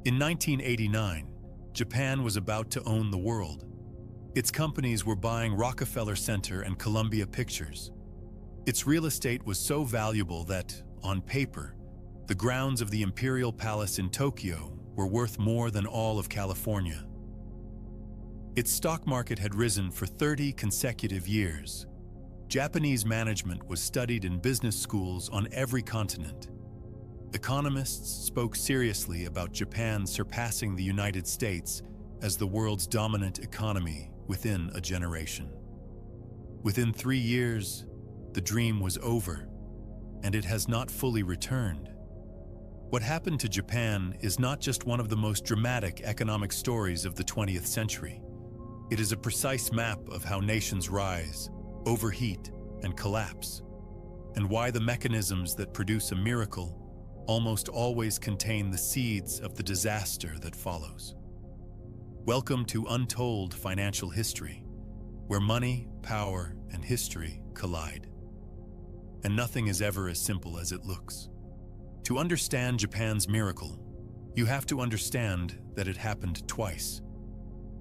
In 1989, Japan was about to own the world. Its companies were buying Rockefeller Center and Columbia Pictures. Its real estate was so valuable that, on paper, the grounds of the Imperial Palace in Tokyo were worth more than all of California. Its stock market had risen for 30 consecutive years. Japanese management was studied in business schools on every continent. Economists spoke seriously about Japan surpassing the United States as the world's dominant economy within a generation. Within 3 years, the dream was over, and it has not fully returned. What happened to Japan is not just one of the most dramatic economic stories of the 20th century. It is a precise map of how nations rise, overheat, and collapse, and why the mechanisms that produce a miracle almost always contain the seeds of the disaster that follows. Welcome to Untold Financial History, where money, power, and history collide. And nothing is ever as simple as it looks. To understand Japan's miracle, you have to understand that it happened twice.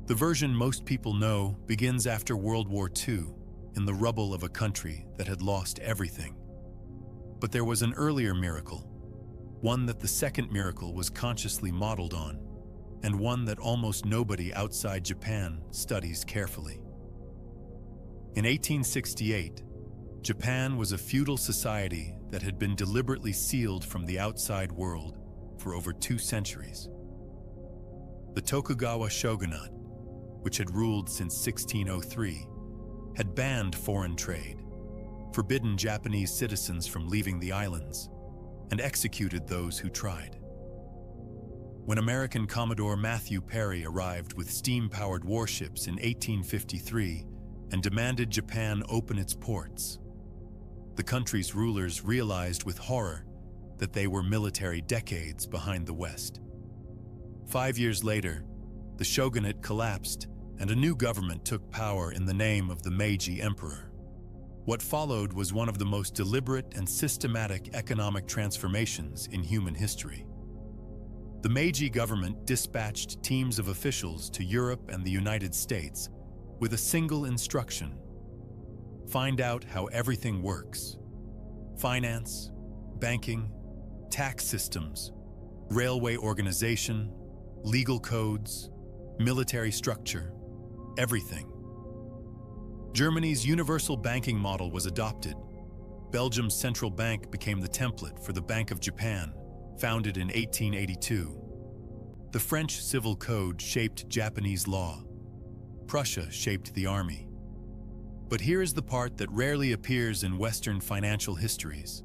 The version most people know begins after World War II, in the rubble of a country that had lost everything. But there was an earlier miracle, one that the second miracle was consciously modeled on, and one that almost nobody outside Japan studies carefully. In 1868, Japan was a feudal society that had been deliberately sealed from the outside world for over 2 centuries. The Tokugawa shogunate, which had ruled since 1603, had banned foreign trade, forbidden Japanese citizens from leaving the islands, and executed those who tried. When American Commodore Matthew Perry arrived with steam-powered warships in 1853 and demanded Japan open its ports, the country's rulers realized with horror that they were military decades behind the West. 5 years later, the shogunate collapsed and a new government took power in the name of the Meiji emperor. What followed was one of the most deliberate and systematic economic transformations in human history. The Meiji government dispatched teams of officials to Europe and the United States with a single instruction: find out how everything works. Finance, banking, tax systems, railway organization, legal codes, military structure, everything. Germany's universal banking model was adopted. Belgium's central bank became the template for the Bank of Japan, founded in 1882. The French Civil Code shaped Japanese law. Prussia shaped the army. But here is the part that rarely appears in Western financial histories.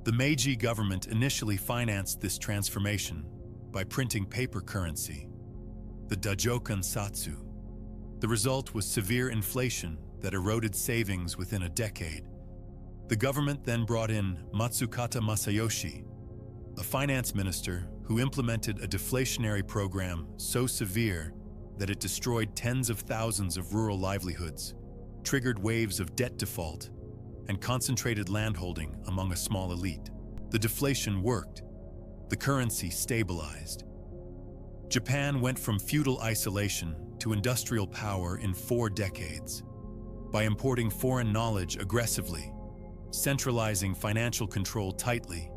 The Meiji government initially financed this transformation by printing paper currency, the Dajokan Satsu. The result was severe inflation that eroded savings within a decade. The government then brought in Matsukata Masayoshi, a finance minister who implemented a deflationary program so severe that it destroyed tens of thousands of rural livelihoods, triggered waves of debt default, and concentrated landholding among a small elite. The deflation worked. The currency stabilized. Japan went from feudal isolation to industrial power in 4 decades. By importing foreign knowledge aggressively, centralizing financial control tightly,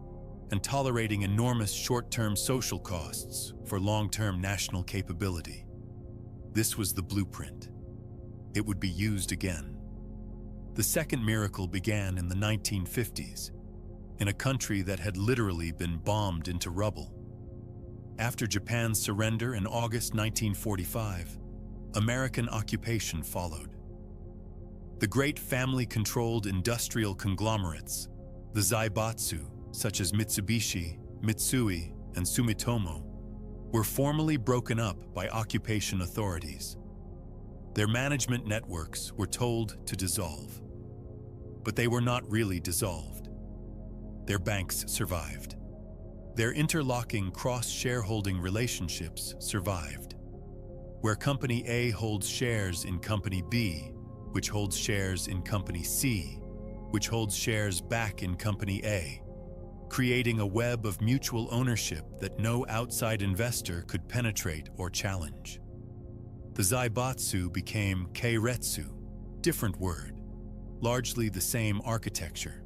and tolerating enormous short-term social costs for long-term national capability. This was the blueprint. It would be used again. The second miracle began in the 1950s, in a country that had literally been bombed into rubble. After Japan's surrender in August 1945, American occupation followed. The great family-controlled industrial conglomerates, the zaibatsu, such as Mitsubishi, Mitsui, and Sumitomo, were formally broken up by occupation authorities. Their management networks were told to dissolve. But they were not really dissolved. Their banks survived. Their interlocking cross-shareholding relationships survived, where Company A holds shares in Company B, which holds shares in Company C, which holds shares back in Company A. creating a web of mutual ownership that no outside investor could penetrate or challenge. The Zaibatsu became keiretsu, different word, largely the same architecture.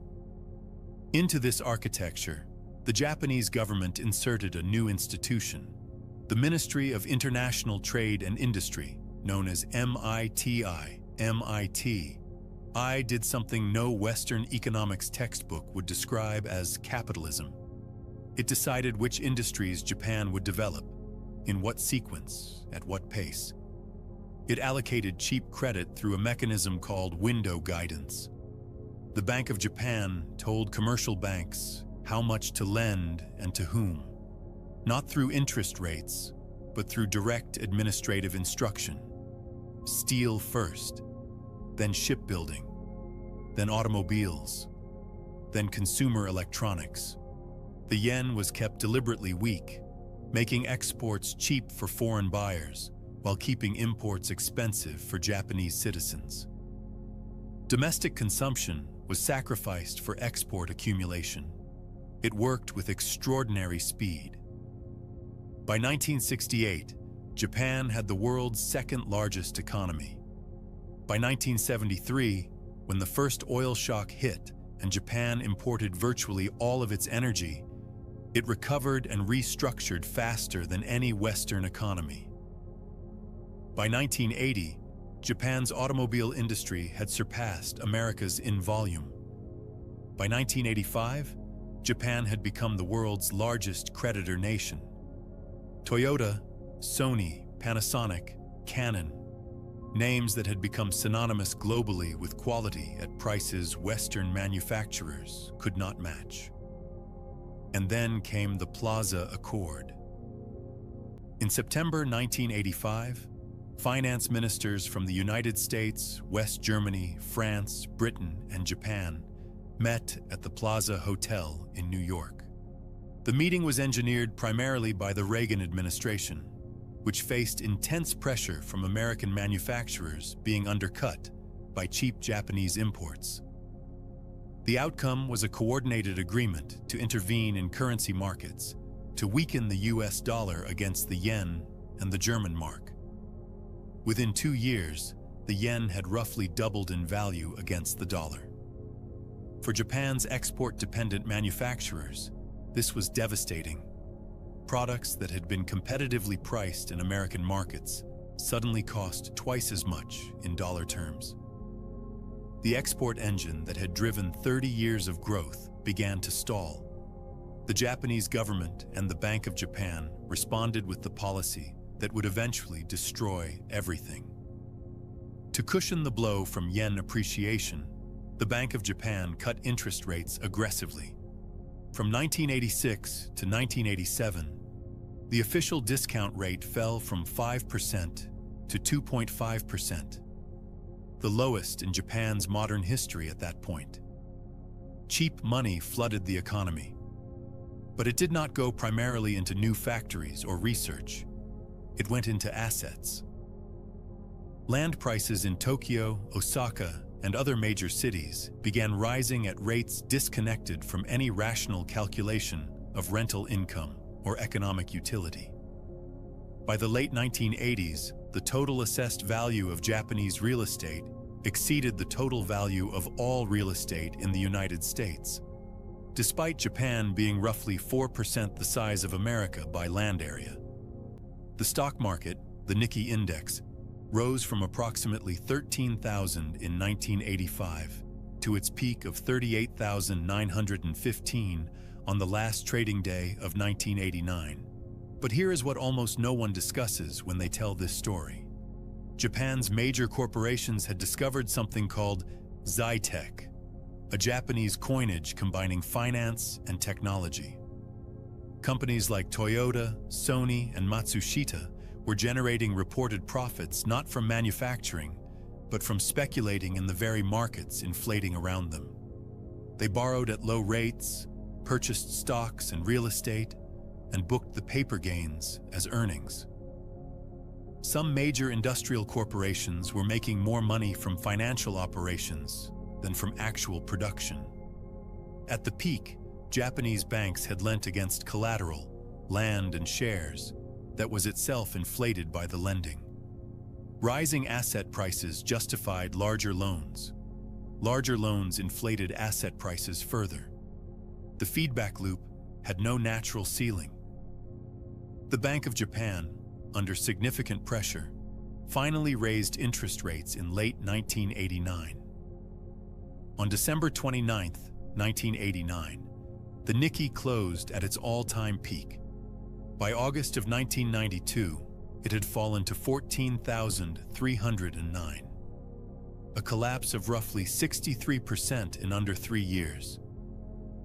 Into this architecture, the Japanese government inserted a new institution, the Ministry of International Trade and Industry, known as MITI. MITI did something no Western economics textbook would describe as capitalism. It decided which industries Japan would develop, in what sequence, at what pace. It allocated cheap credit through a mechanism called window guidance. The Bank of Japan told commercial banks how much to lend and to whom, not through interest rates, but through direct administrative instruction. Steel first, then shipbuilding, then automobiles, then consumer electronics. The yen was kept deliberately weak, making exports cheap for foreign buyers while keeping imports expensive for Japanese citizens. Domestic consumption was sacrificed for export accumulation. It worked with extraordinary speed. By 1968, Japan had the world's second-largest economy. By 1973, when the first oil shock hit and Japan imported virtually all of its energy, it recovered and restructured faster than any Western economy. By 1980, Japan's automobile industry had surpassed America's in volume. By 1985, Japan had become the world's largest creditor nation. Toyota, Sony, Panasonic, Canon, names that had become synonymous globally with quality at prices Western manufacturers could not match. And then came the Plaza Accord. In September 1985, finance ministers from the United States, West Germany, France, Britain, and Japan met at the Plaza Hotel in New York. The meeting was engineered primarily by the Reagan administration, which faced intense pressure from American manufacturers being undercut by cheap Japanese imports. The outcome was a coordinated agreement to intervene in currency markets to weaken the US dollar against the yen and the German mark. Within 2 years, the yen had roughly doubled in value against the dollar. For Japan's export-dependent manufacturers, this was devastating. Products that had been competitively priced in American markets suddenly cost twice as much in dollar terms. The export engine that had driven 30 years of growth began to stall. The Japanese government and the Bank of Japan responded with the policy that would eventually destroy everything. To cushion the blow from yen appreciation, the Bank of Japan cut interest rates aggressively. From 1986 to 1987, the official discount rate fell from 5% to 2.5%, the lowest in Japan's modern history at that point. Cheap money flooded the economy, but it did not go primarily into new factories or research. It went into assets. Land prices in Tokyo, Osaka, and other major cities began rising at rates disconnected from any rational calculation of rental income or economic utility. By the late 1980s, the total assessed value of Japanese real estate exceeded the total value of all real estate in the United States, despite Japan being roughly 4% the size of America by land area. The stock market, the Nikkei index, rose from approximately 13,000 in 1985 to its peak of 38,915 on the last trading day of 1989. But here is what almost no one discusses when they tell this story. Japan's major corporations had discovered something called Zaitekku, a Japanese coinage combining finance and technology. Companies like Toyota, Sony, and Matsushita were generating reported profits not from manufacturing, but from speculating in the very markets inflating around them. They borrowed at low rates, purchased stocks and real estate, and booked the paper gains as earnings. Some major industrial corporations were making more money from financial operations than from actual production. At the peak, Japanese banks had lent against collateral, land and shares, that was itself inflated by the lending. Rising asset prices justified larger loans. Larger loans inflated asset prices further. The feedback loop had no natural ceiling. The Bank of Japan, under significant pressure, finally raised interest rates in late 1989. On December 29, 1989, the Nikkei closed at its all-time peak. By August of 1992, it had fallen to 14,309. A collapse of roughly 63% in under 3 years.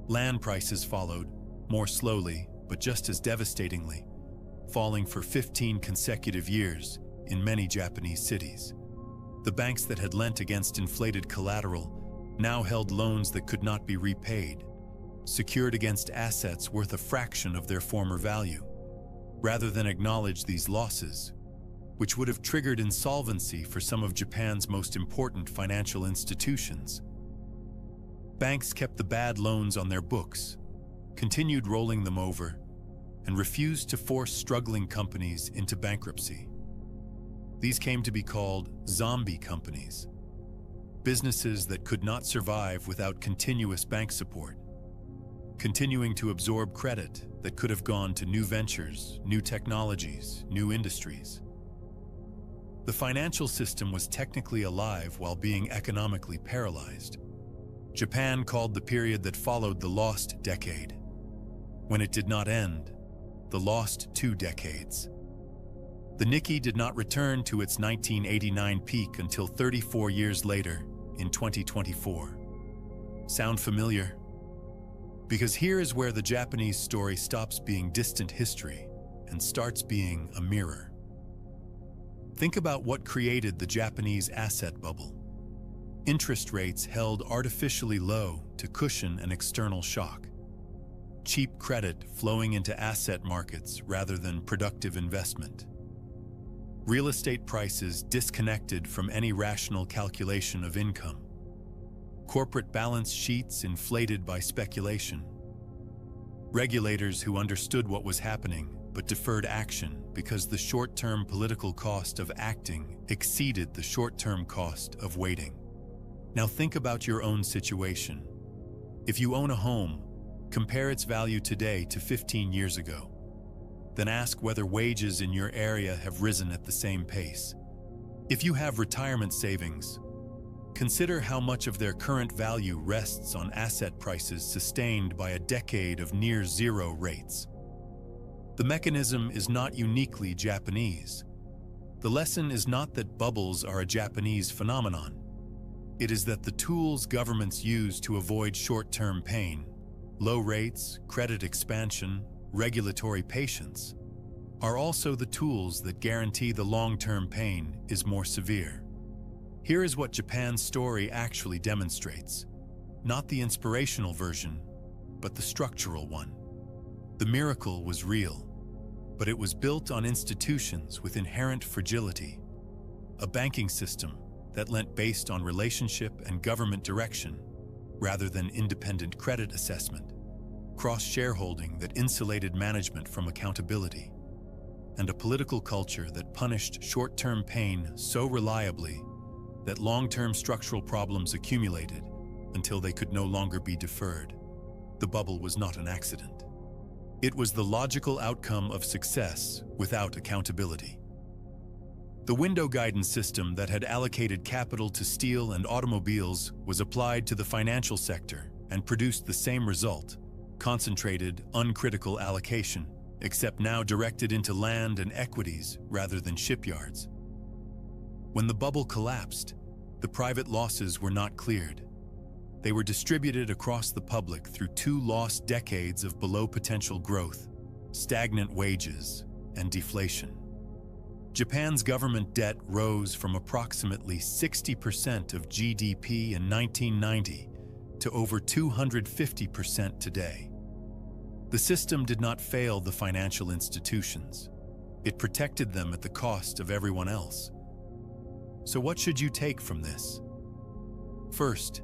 Land prices followed, more slowly, but just as devastatingly, falling for 15 consecutive years in many Japanese cities. The banks that had lent against inflated collateral now held loans that could not be repaid, secured against assets worth a fraction of their former value. Rather than acknowledge these losses, which would have triggered insolvency for some of Japan's most important financial institutions, banks kept the bad loans on their books, continued rolling them over, and refused to force struggling companies into bankruptcy. These came to be called zombie companies, businesses that could not survive without continuous bank support, continuing to absorb credit that could have gone to new ventures, new technologies, new industries. The financial system was technically alive while being economically paralyzed. Japan called the period that followed the lost decade. When it did not end, the lost 2 decades. The Nikkei did not return to its 1989 peak until 34 years later, in 2024. Sound familiar? Because here is where the Japanese story stops being distant history and starts being a mirror. Think about what created the Japanese asset bubble. Interest rates held artificially low to cushion an external shock. Cheap credit flowing into asset markets rather than productive investment. Real estate prices disconnected from any rational calculation of income. Corporate balance sheets inflated by speculation. Regulators who understood what was happening but deferred action because the short-term political cost of acting exceeded the short-term cost of waiting. Now think about your own situation. If you own a home, compare its value today to 15 years ago. Then ask whether wages in your area have risen at the same pace. If you have retirement savings, consider how much of their current value rests on asset prices sustained by a decade of near-zero rates. The mechanism is not uniquely Japanese. The lesson is not that bubbles are a Japanese phenomenon. It is that the tools governments use to avoid short-term pain, low rates, credit expansion, regulatory patience, are also the tools that guarantee the long-term pain is more severe. Here is what Japan's story actually demonstrates. Not the inspirational version, but the structural one. The miracle was real, but it was built on institutions with inherent fragility. A banking system that lent based on relationship and government direction, rather than independent credit assessment. Cross-shareholding that insulated management from accountability. And a political culture that punished short-term pain so reliably that long-term structural problems accumulated until they could no longer be deferred. The bubble was not an accident. It was the logical outcome of success without accountability. The window guidance system that had allocated capital to steel and automobiles was applied to the financial sector and produced the same result: concentrated, uncritical allocation, except now directed into land and equities rather than shipyards. When the bubble collapsed, the private losses were not cleared. They were distributed across the public through 2 lost decades of below-potential growth, stagnant wages, and deflation. Japan's government debt rose from approximately 60% of GDP in 1990 to over 250% today. The system did not fail the financial institutions. It protected them at the cost of everyone else. So what should you take from this? First,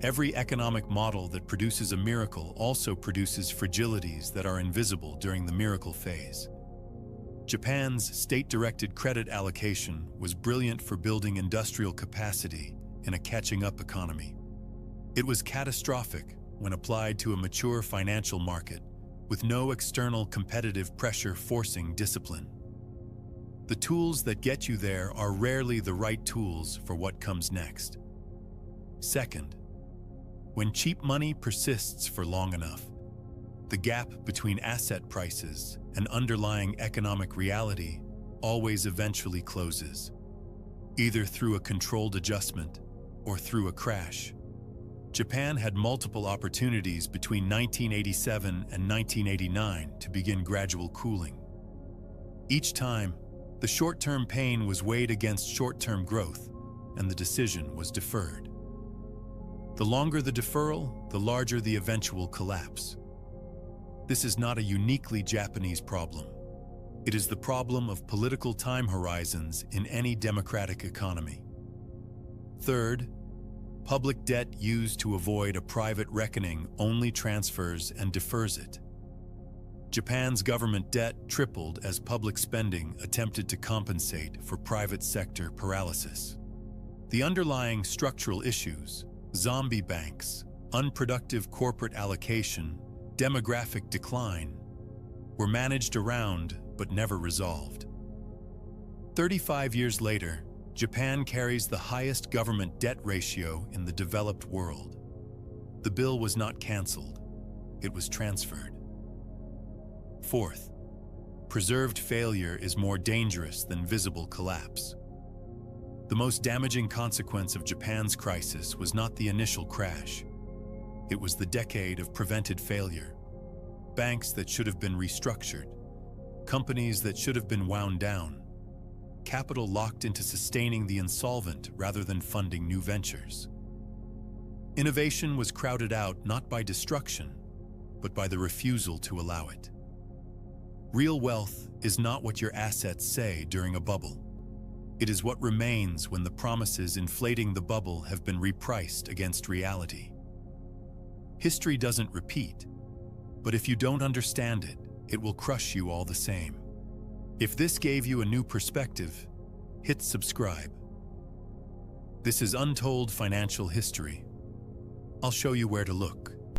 Every economic model that produces a miracle also produces fragilities that are invisible during the miracle phase. Japan's state-directed credit allocation was brilliant for building industrial capacity in a catching-up economy. It was catastrophic when applied to a mature financial market, with no external competitive pressure forcing discipline. The tools that get you there are rarely the right tools for what comes next. Second, when cheap money persists for long enough, the gap between asset prices and underlying economic reality always eventually closes, either through a controlled adjustment or through a crash. Japan had multiple opportunities between 1987 and 1989 to begin gradual cooling. Each time, the short-term pain was weighed against short-term growth, and the decision was deferred. The longer the deferral, the larger the eventual collapse. This is not a uniquely Japanese problem. It is the problem of political time horizons in any democratic economy. Third, public debt used to avoid a private reckoning only transfers and defers it. Japan's government debt tripled as public spending attempted to compensate for private sector paralysis. The underlying structural issues, zombie banks, unproductive corporate allocation, demographic decline, were managed around but never resolved. 35 years later, Japan carries the highest government debt ratio in the developed world. The bill was not canceled, it was transferred. Fourth, preserved failure is more dangerous than visible collapse. The most damaging consequence of Japan's crisis was not the initial crash. It was the decade of prevented failure. Banks that should have been restructured, companies that should have been wound down, capital locked into sustaining the insolvent rather than funding new ventures. Innovation was crowded out not by destruction, but by the refusal to allow it. Real wealth is not what your assets say during a bubble. It is what remains when the promises inflating the bubble have been repriced against reality. History doesn't repeat, but if you don't understand it, it will crush you all the same. If this gave you a new perspective, hit subscribe. This is Untold Financial History. I'll show you where to look.